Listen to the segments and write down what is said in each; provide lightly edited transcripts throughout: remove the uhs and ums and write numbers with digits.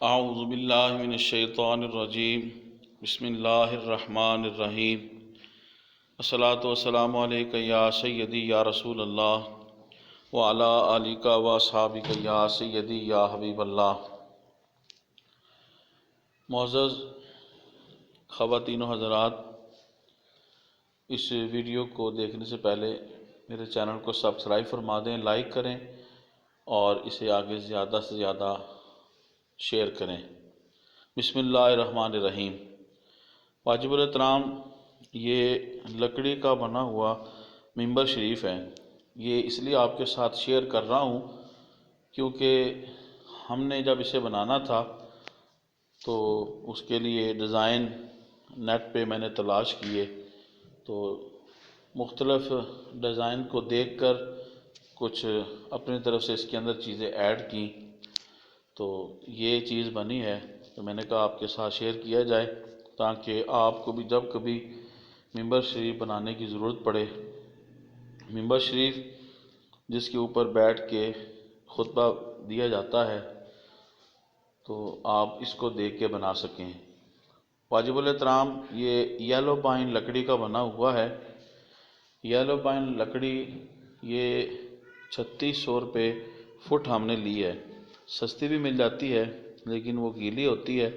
اعوذ باللہ من الشیطان الرجیم بسم اللہ الرحمن الرحیم الصلاۃ والسلام علیک یا سیدی یا رسول اللہ وعلی آلک و اصحابک یا سیدی یا حبیب اللہ۔ معزز خواتین و حضرات، اس ویڈیو کو دیکھنے سے پہلے میرے چینل کو سبسکرائب فرما دیں، لائک کریں اور اسے آگے زیادہ سے زیادہ شیئر کریں۔ بسم اللہ الرحمن الرحیم۔ واجب الاحترام، یہ لکڑی کا بنا ہوا ممبر شریف ہے۔ یہ اس لیے آپ کے ساتھ شیئر کر رہا ہوں کیونکہ ہم نے جب اسے بنانا تھا تو اس کے لیے ڈیزائن نیٹ پہ میں نے تلاش کیے، تو مختلف ڈیزائن کو دیکھ کر کچھ اپنی طرف سے اس کے اندر چیزیں ایڈ کی تو یہ چیز بنی ہے۔ تو میں نے کہا آپ کے ساتھ شیئر کیا جائے تاکہ آپ کو بھی جب کبھی ممبر شریف بنانے کی ضرورت پڑے، ممبر شریف جس کے اوپر بیٹھ کے خطبہ دیا جاتا ہے، تو آپ اس کو دیکھ کے بنا سکیں۔ واجب الاحترام، یہ یلو پائن لکڑی کا بنا ہوا ہے۔ یلو پائن لکڑی یہ 3600 روپے فٹ ہم نے لی ہے۔ سستی بھی مل جاتی ہے لیکن وہ گیلی ہوتی ہے،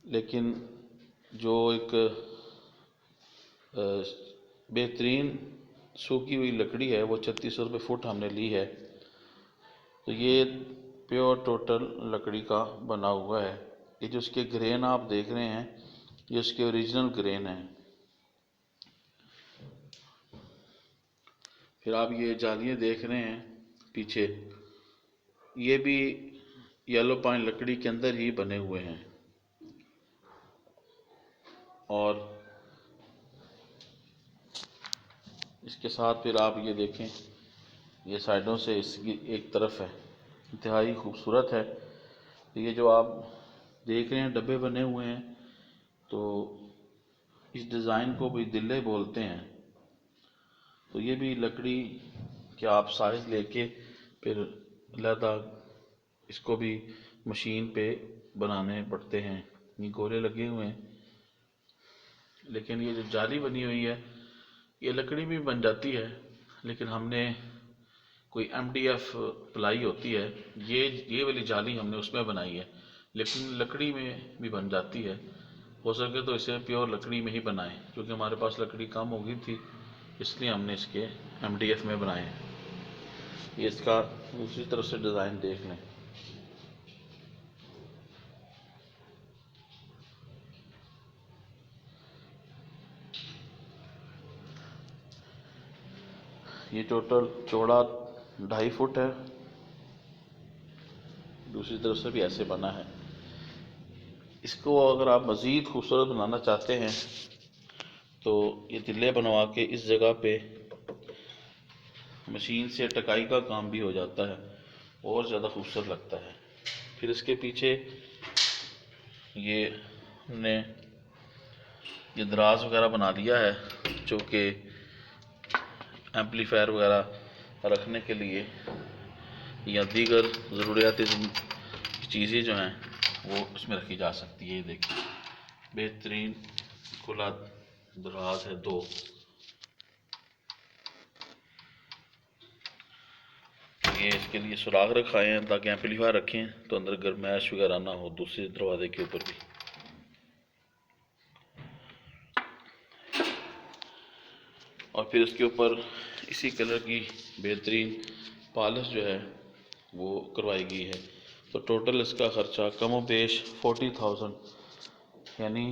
لیکن جو ایک بہترین سوکھی ہوئی لکڑی ہے وہ 3600 روپے فٹ ہم نے لی ہے۔ تو یہ پیور ٹوٹل لکڑی کا بنا ہوا ہے۔ یہ جو اس کے گرین آپ دیکھ رہے ہیں یہ اس کے اوریجنل گرین ہیں۔ پھر آپ یہ جالیاں دیکھ رہے ہیں پیچھے، یہ بھی یلو پائن لکڑی کے اندر ہی بنے ہوئے ہیں۔ اور اس کے ساتھ پھر آپ یہ دیکھیں، یہ سائڈوں سے اس کی ایک طرف ہے، انتہائی خوبصورت ہے۔ یہ جو آپ دیکھ رہے ہیں ڈبے بنے ہوئے ہیں، تو اس ڈیزائن کو بھی دلے بولتے ہیں۔ تو یہ بھی لکڑی کہ آپ سائز لے کے پھر علیحدہ اس کو بھی مشین پہ بنانے پڑتے ہیں۔ یہ گولے لگے ہوئے ہیں، لیکن یہ جو جالی بنی ہوئی ہے یہ لکڑی بھی بن جاتی ہے، لیکن ہم نے کوئی MDF پلائی ہوتی ہے، یہ والی جالی ہم نے اس میں بنائی ہے، لیکن لکڑی میں بھی بن جاتی ہے۔ ہو سکے تو اسے پیور لکڑی میں ہی بنائیں، کیونکہ ہمارے پاس لکڑی کم ہو گئی تھی، اس لیے ہم نے اس کے MDF میں بنائے ہیں۔ یہ اس کا دوسری طرف سے ڈیزائن دیکھ لیں۔ یہ ٹوٹل چوڑا 2.5 فٹ ہے، دوسری طرف سے بھی ایسے بنا ہے۔ اس کو اگر آپ مزید خوبصورت بنانا چاہتے ہیں تو یہ تلے بنوا کے اس جگہ پہ مشین سے ٹکائی کا کام بھی ہو جاتا ہے، اور زیادہ خوبصورت لگتا ہے۔ پھر اس کے پیچھے یہ ہم نے یہ دراز وغیرہ بنا دیا ہے، جو کہ ایمپلیفائر وغیرہ رکھنے کے لیے یا دیگر ضروریاتی چیزیں جو ہیں وہ اس میں رکھی جا سکتی ہے۔ یہ دیکھیں بہترین کھلا دراز ہے 2۔ یہ اس کے لیے سوراخ رکھائے ہیں تاکہ ایمپلیفائر رکھیں تو اندر گرمائش وغیرہ نہ ہو، دوسرے دروازے کے اوپر بھی۔ اور پھر اس کے اوپر اسی کلر کی بہترین پالش جو ہے وہ کروائی گئی ہے۔ تو ٹوٹل اس کا خرچہ کم و بیش 40,000 یعنی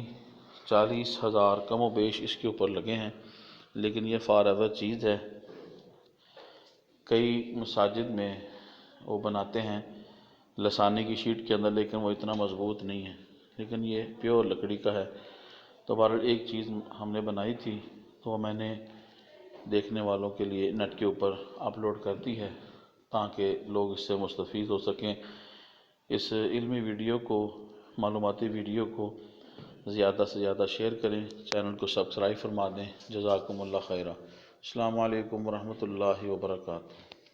40,000 کم و بیش اس کے اوپر لگے ہیں، لیکن یہ فار ایور چیز ہے۔ کئی مساجد میں وہ بناتے ہیں لسانے کی شیٹ کے اندر، لیکن وہ اتنا مضبوط نہیں ہے، لیکن یہ پیور لکڑی کا ہے۔ تو بہرحال ایک چیز ہم نے بنائی تھی تو وہ میں نے دیکھنے والوں کے لیے نیٹ کے اوپر اپلوڈ کر دی ہے تاکہ لوگ اس سے مستفید ہو سکیں۔ اس علمی ویڈیو کو، معلوماتی ویڈیو کو زیادہ سے زیادہ شیئر کریں، چینل کو سبسکرائب فرما دیں۔ جزاکم اللہ خیرہ۔ السلام علیکم ورحمۃ اللہ وبرکاتہ۔